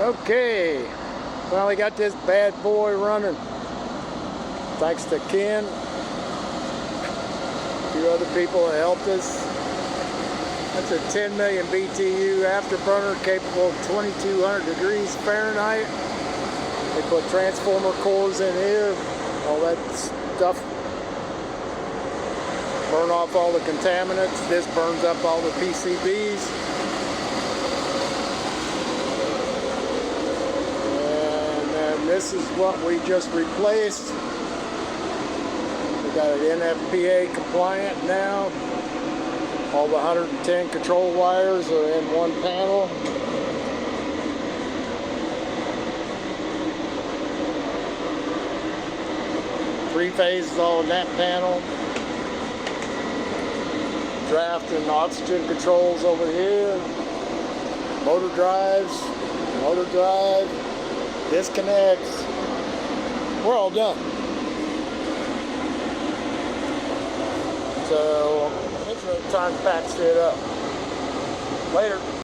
Okay, finally got this bad boy running. Thanks to Ken, a few other people that helped us. That's a 10 million BTU afterburner capable of 2200 degrees Fahrenheit. They put transformer cores in here, all that stuff. Burn off all the contaminants. This burns up all the PCBs. This is what we just replaced. We got it NFPA compliant now. All the 110 control wires are in one panel. Three phases all in that panel. Draft and oxygen controls over here. Motor drives, motor drive. Disconnects. We're all done. So, it's time to patch it up. Later.